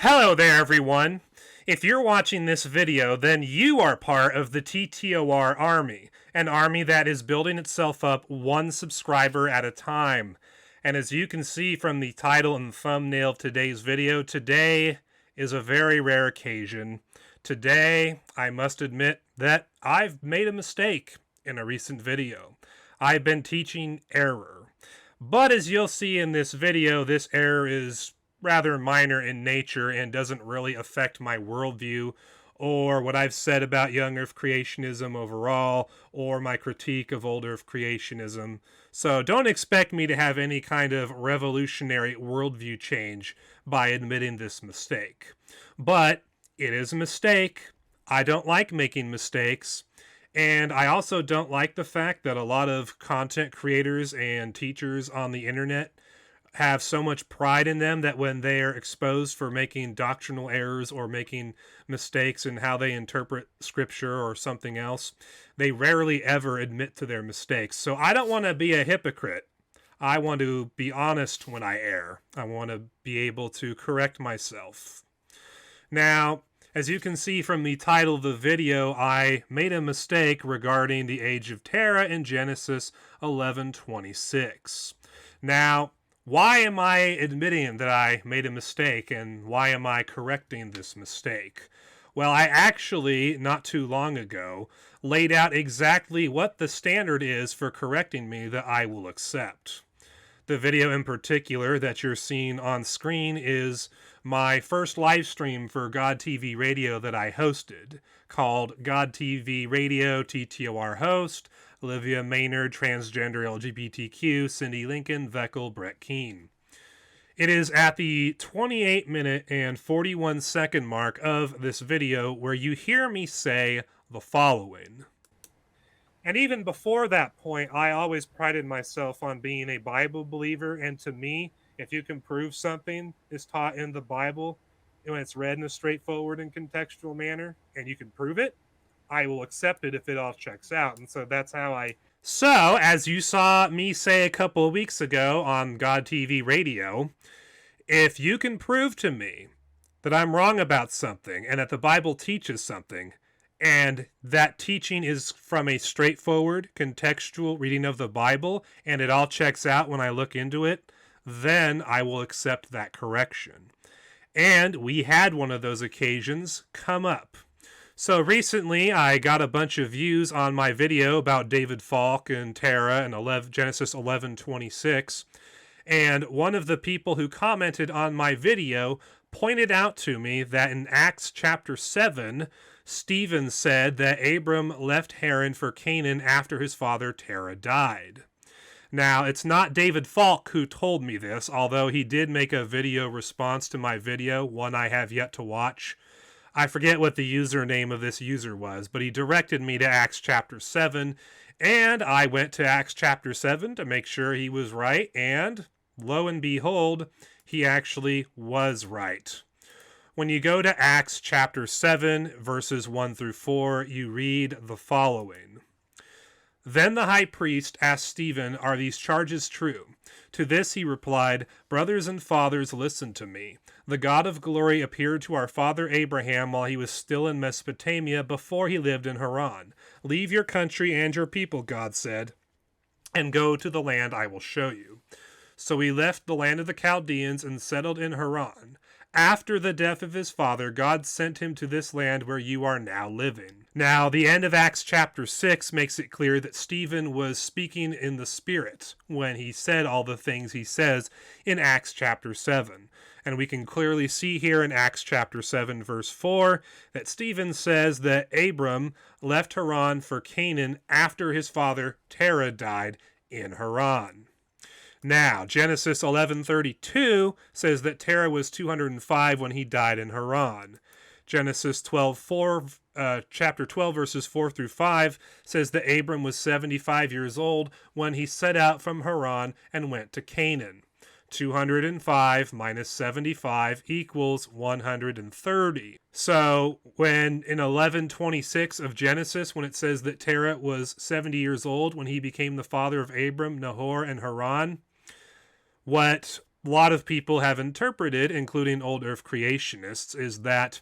Hello there, everyone. If you're watching this video, then you are part of the TTOR army, an army that is building itself up one subscriber at a time. And as you can see from the title and thumbnail of today's video, today is a very rare occasion. Today, I must admit that I've made a mistake in a recent video. I've been teaching error. But as you'll see in this video, this error is rather minor in nature and doesn't really affect my worldview or what I've said about Young Earth Creationism overall or my critique of Old Earth Creationism. So don't expect me to have any kind of revolutionary worldview change by admitting this mistake. But it is a mistake. I don't like making mistakes. And I also don't like the fact that a lot of content creators and teachers on the internet have so much pride in them that when they are exposed for making doctrinal errors or making mistakes in how they interpret scripture or something else, they rarely ever admit to their mistakes. So I don't want to be a hypocrite. I want to be honest when I err. I want to be able to correct myself. Now, as you can see from the title of the video, I made a mistake regarding the age of Terah in Genesis 11:26. Now, why am I admitting that I made a mistake, and why am I correcting this mistake? Well, I actually, not too long ago, laid out exactly what the standard is for correcting me that I will accept. The video in particular that you're seeing on screen is my first live stream for GodTVRadio that I hosted, called GodTVRadio TTOR host, Olivia, Maynard, Transgender, LGBTQ, Cindi, VEKL, Keane. It is at the 28-minute and 41-second mark of this video where you hear me say the following. And even before that point, I always prided myself on being a Bible believer, and to me, if you can prove something is taught in the Bible, when it's read in a straightforward and contextual manner, and you can prove it, I will accept it if it all checks out. And so that's how I... So, as you saw me say a couple of weeks ago on GodTVRadio, if you can prove to me that I'm wrong about something and that the Bible teaches something, and that teaching is from a straightforward, contextual reading of the Bible, and it all checks out when I look into it, then I will accept that correction. And we had one of those occasions come up. So recently, I got a bunch of views on my video about David Falk and Terah and Genesis 11:26, and one of the people who commented on my video pointed out to me that in Acts chapter 7, Stephen said that Abram left Harran for Canaan after his father Terah died. Now, it's not David Falk who told me this, although he did make a video response to my video, one I have yet to watch. I forget what the username of this user was, but he directed me to Acts chapter 7, and I went to Acts chapter 7 to make sure he was right, and lo and behold, he actually was right. When you go to Acts chapter 7, verses 1 through 4, you read the following. Then the high priest asked Stephen, "Are these charges true?" To this he replied, "Brothers and fathers, listen to me. The God of glory appeared to our father Abraham while he was still in Mesopotamia before he lived in Harran. Leave your country and your people, God said, and go to the land I will show you. So he left the land of the Chaldeans and settled in Harran. After the death of his father, God sent him to this land where you are now living." Now, the end of Acts chapter 6 makes it clear that Stephen was speaking in the Spirit when he said all the things he says in Acts chapter 7. And we can clearly see here in Acts chapter 7, verse 4, that Stephen says that Abram left Harran for Canaan after his father Terah died in Harran. Now, Genesis 11:32 says that Terah was 205 when he died in Harran. Genesis 12:4, chapter 12, verses 4 through 5 says that Abram was 75 years old when he set out from Harran and went to Canaan. 205 minus 75 equals 130. So when in 11:26 of Genesis, when it says that Terah was 70 years old when he became the father of Abram, Nahor, and Harran, what a lot of people have interpreted, including Old Earth Creationists, is that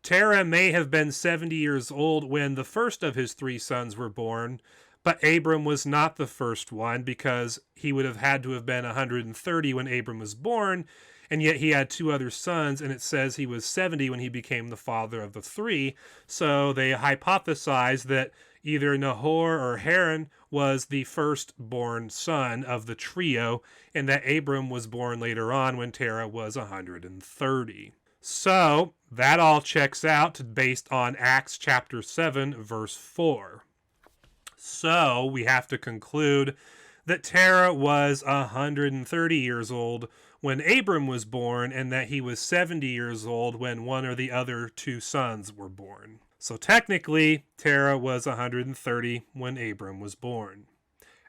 Terah may have been 70 years old when the first of his 3 sons were born, but Abram was not the first one because he would have had to have been 130 when Abram was born, and yet he had 2 other sons, and it says he was 70 when he became the father of the 3. So they hypothesized that either Nahor or Harran was the firstborn son of the trio, and that Abram was born later on when Terah was 130. So that all checks out based on Acts chapter 7, verse 4. So we have to conclude that Terah was 130 years old when Abram was born, and that he was 70 years old when one or the other 2 sons were born. So technically, Terah was 130 when Abram was born.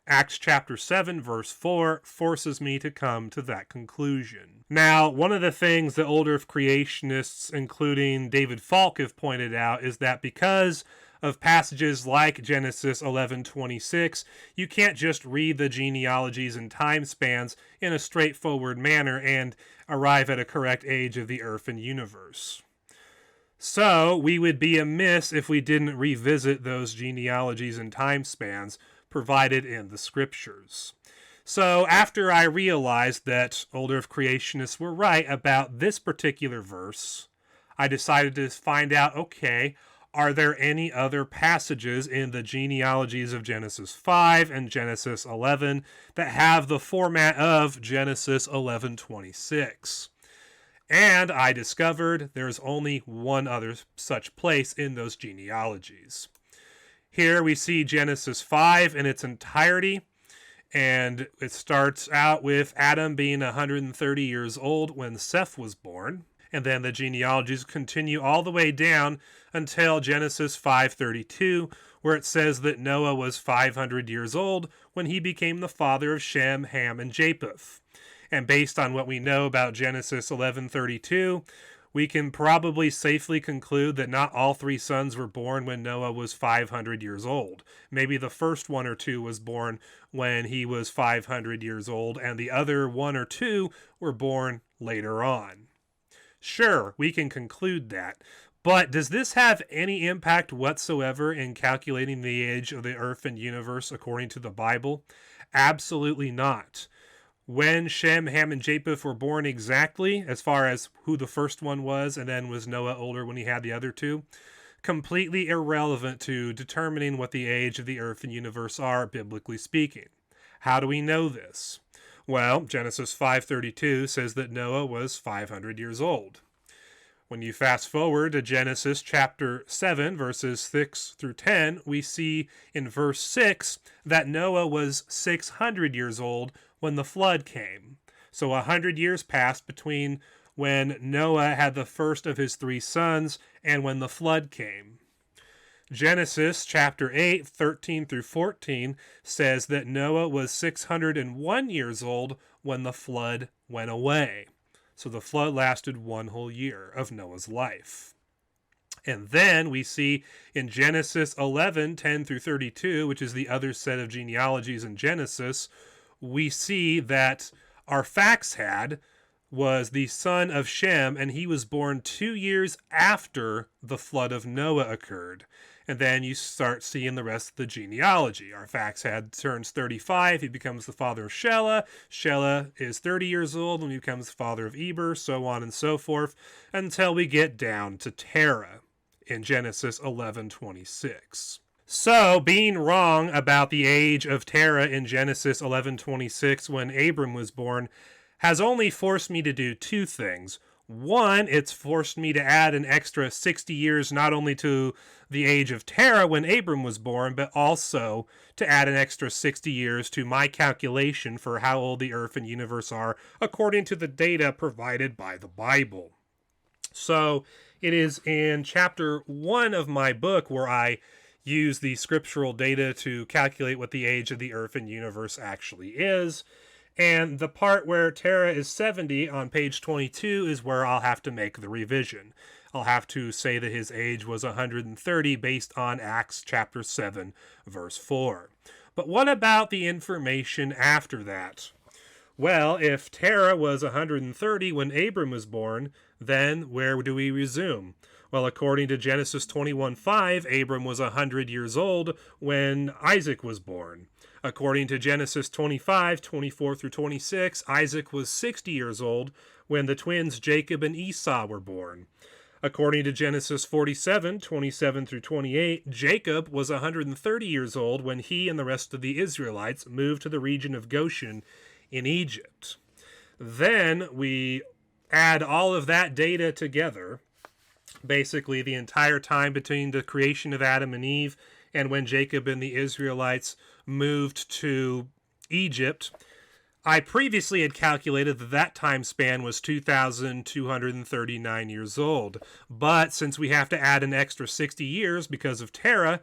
Acts chapter 7, verse 4 forces me to come to that conclusion. Now, one of the things that Old Earth creationists, including David Falk, have pointed out is that because of passages like Genesis 11:26, you can't just read the genealogies and time spans in a straightforward manner and arrive at a correct age of the earth and universe. So, we would be amiss if we didn't revisit those genealogies and time spans provided in the scriptures. So, after I realized that Old Earth creationists were right about this particular verse, I decided to find out, okay, are there any other passages in the genealogies of Genesis 5 and Genesis 11 that have the format of Genesis 11:26? And I discovered there's only one other such place in those genealogies. Here we see Genesis 5 in its entirety, and it starts out with Adam being 130 years old when Seth was born. And then the genealogies continue all the way down until Genesis 5:32, where it says that Noah was 500 years old when he became the father of Shem, Ham, and Japheth. And based on what we know about Genesis 11:32, we can probably safely conclude that not all 3 sons were born when Noah was 500 years old. Maybe the first 1 or 2 was born when he was 500 years old, and the other 1 or 2 were born later on. Sure, we can conclude that. But does this have any impact whatsoever in calculating the age of the earth and universe according to the Bible? Absolutely not. When Shem, Ham, and Japheth were born exactly, as far as who the first one was, and then was Noah older when he had the other 2, completely irrelevant to determining what the age of the earth and universe are, biblically speaking. How do we know this? Well, Genesis 5:32 says that Noah was 500 years old. When you fast forward to Genesis chapter 7, verses 6 through 10, we see in verse 6 that Noah was 600 years old when the flood came. So 100 years passed between when Noah had the first of his 3 sons and when the flood came. Genesis chapter 8, 13 through 14 says that Noah was 601 years old when the flood went away. So the flood lasted 1 whole year of Noah's life. And then we see in Genesis 11, 10 through 32, which is the other set of genealogies in Genesis, we see that Arphaxad was the son of Shem, and he was born 2 years after the flood of Noah occurred. And then you start seeing the rest of the genealogy. Arphaxad turns 35, he becomes the father of Shelah. Shelah is 30 years old and he becomes the father of Eber, so on and so forth, until we get down to Terah in Genesis 11:26. So, being wrong about the age of Terah in Genesis 11:26 when Abram was born has only forced me to do 2 things. One, it's forced me to add an extra 60 years not only to the age of Terah when Abram was born, but also to add an extra 60 years to my calculation for how old the earth and universe are according to the data provided by the Bible. So, it is in chapter 1 of my book where I use the scriptural data to calculate what the age of the earth and universe actually is. And the part where Terah is 70 on page 22 is where I'll have to make the revision. I'll have to say that his age was 130 based on Acts chapter 7, verse 4. But what about the information after that? Well, if Terah was 130 when Abram was born, then where do we resume? Well, according to Genesis 21:5, Abram was 100 years old when Isaac was born. According to Genesis 25:24 through 26, Isaac was 60 years old when the twins Jacob and Esau were born. According to Genesis 47:27 through 28, Jacob was 130 years old when he and the rest of the Israelites moved to the region of Goshen in Egypt. Then we add all of that data together, basically the entire time between the creation of Adam and Eve and when Jacob and the Israelites moved to Egypt. I previously had calculated that time span was 2,239 years old, but since we have to add an extra 60 years because of Terah,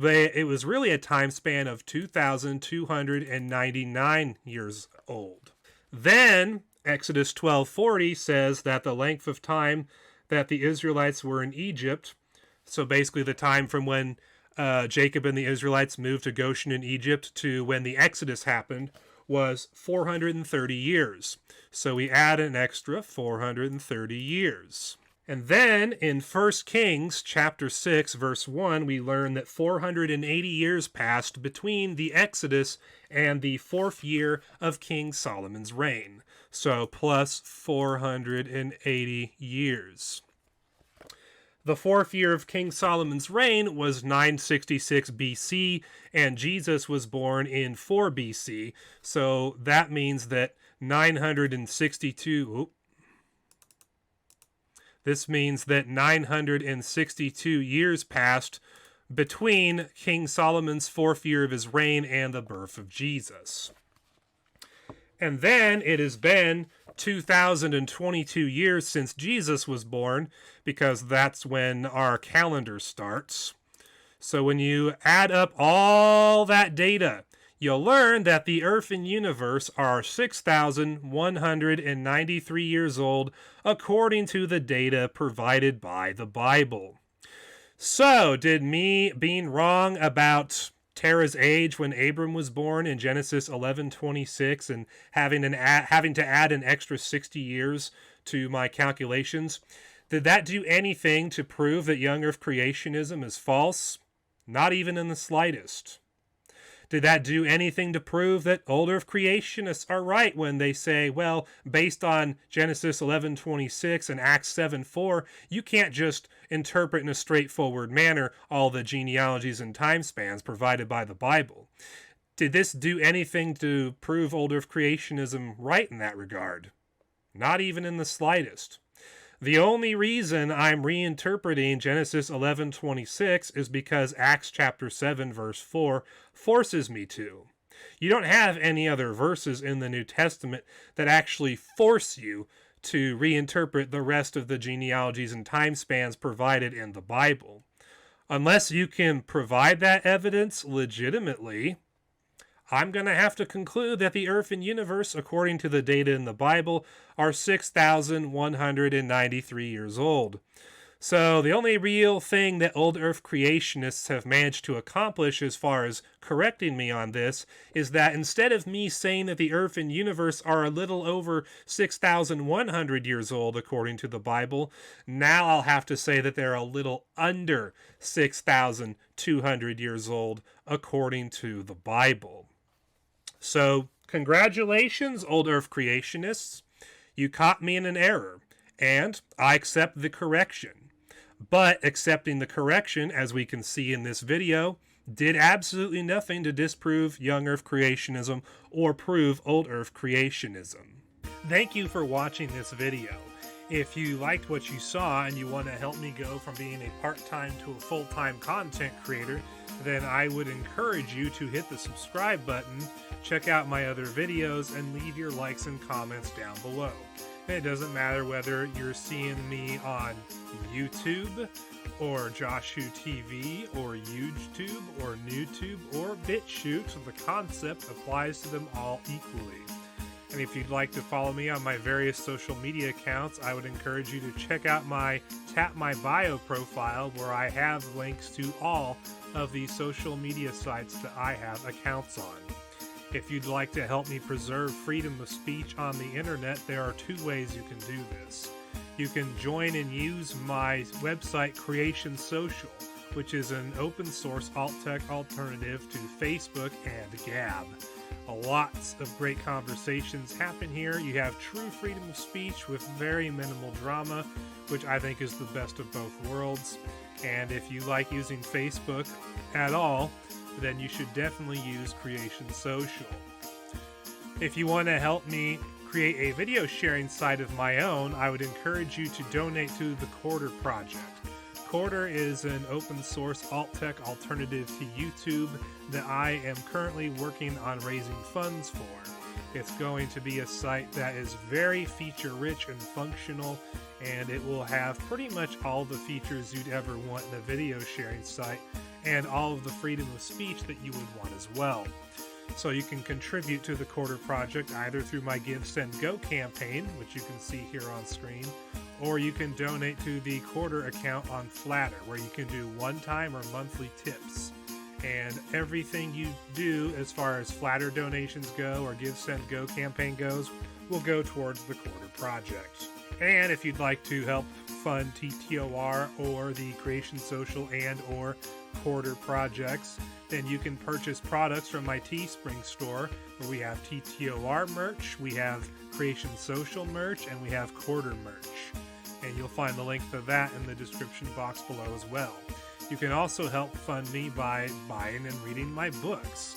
it was really a time span of 2,299 years old. Then Exodus 12:40 says that the length of time that the Israelites were in Egypt, so basically the time from when Jacob and the Israelites moved to Goshen in Egypt to when the Exodus happened, was 430 years. So we add an extra 430 years. And then in 1 Kings chapter 6, verse 1, we learn that 480 years passed between the Exodus and the 4th year of King Solomon's reign. So plus 480 years. The 4th year of King Solomon's reign was 966 BC, and Jesus was born in 4 BC. So that means that 962... This means that 962 years passed between King Solomon's 4th year of his reign and the birth of Jesus. And then it has been 2,022 years since Jesus was born, because that's when our calendar starts. So when you add up all that data, you'll learn that the Earth and universe are 6,193 years old, according to the data provided by the Bible. So, did me being wrong about Terah's age when Abram was born in Genesis 11:26 and having to add an extra 60 years to my calculations, did that do anything to prove that Young Earth Creationism is false? Not even in the slightest. Did that do anything to prove that Old Earth Creationists are right when they say, well, based on Genesis 11:26 and Acts 7:4, you can't just interpret in a straightforward manner all the genealogies and time spans provided by the Bible? Did this do anything to prove Old Earth Creationism right in that regard? Not even in the slightest. The only reason I'm reinterpreting Genesis 11:26 is because Acts chapter 7 verse 4 forces me to. You don't have any other verses in the New Testament that actually force you to reinterpret the rest of the genealogies and time spans provided in the Bible. Unless you can provide that evidence legitimately, I'm going to have to conclude that the Earth and universe, according to the data in the Bible, are 6,193 years old. So the only real thing that Old Earth Creationists have managed to accomplish as far as correcting me on this is that instead of me saying that the Earth and universe are a little over 6,100 years old according to the Bible, now I'll have to say that they're a little under 6,200 years old according to the Bible. So, congratulations, Old Earth Creationists. You caught me in an error, and I accept the correction. But accepting the correction, as we can see in this video, did absolutely nothing to disprove Young Earth Creationism or prove Old Earth Creationism. Thank you for watching this video. If you liked what you saw and you want to help me go from being a part-time to a full-time content creator, then I would encourage you to hit the subscribe button, check out my other videos, and leave your likes and comments down below. It doesn't matter whether you're seeing me on YouTube, or Joshu TV, or YouTube, or NewTube, or BitChute. The concept applies to them all equally. And if you'd like to follow me on my various social media accounts, I would encourage you to check out my Tap My Bio profile, where I have links to all of the social media sites that I have accounts on. If you'd like to help me preserve freedom of speech on the internet, there are two ways you can do this. You can join and use my website Creation Social, which is an open source alt-tech alternative to Facebook and Gab. Lots of great conversations happen here. You have true freedom of speech with very minimal drama, which I think is the best of both worlds. And if you like using Facebook at all, then you should definitely use Creation Social. If you want to help me create a video sharing site of my own, I would encourage you to donate to the Quarter Project. Quarter is an open source alt-tech alternative to YouTube that I am currently working on raising funds for. It's going to be a site that is very feature-rich and functional, and it will have pretty much all the features you'd ever want in a video sharing site, and all of the freedom of speech that you would want as well. So you can contribute to the Quarter Project either through my GiveSendGo campaign, which you can see here on screen, or you can donate to the Quarter account on Flattr, where you can do one-time or monthly tips. And everything you do as far as Flattr donations go or GiveSendGo campaign goes will go towards the Quarter Project. And if you'd like to help fund TTOR or the Creation Social and or Quarter projects, then you can purchase products from my Teespring store, where we have TTOR merch, we have Creation Social merch, and we have Quarter merch. And you'll find the link for that in the description box below as well. You can also help fund me by buying and reading my books.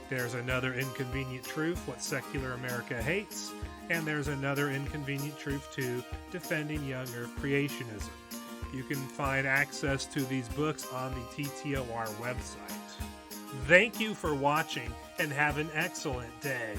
There's another Inconvenient Truth, What Secular America Hates, and there's another Inconvenient Truth 2, Defending Young Earth Creationism. You can find access to these books on the TTOR website. Thank you for watching, and have an excellent day.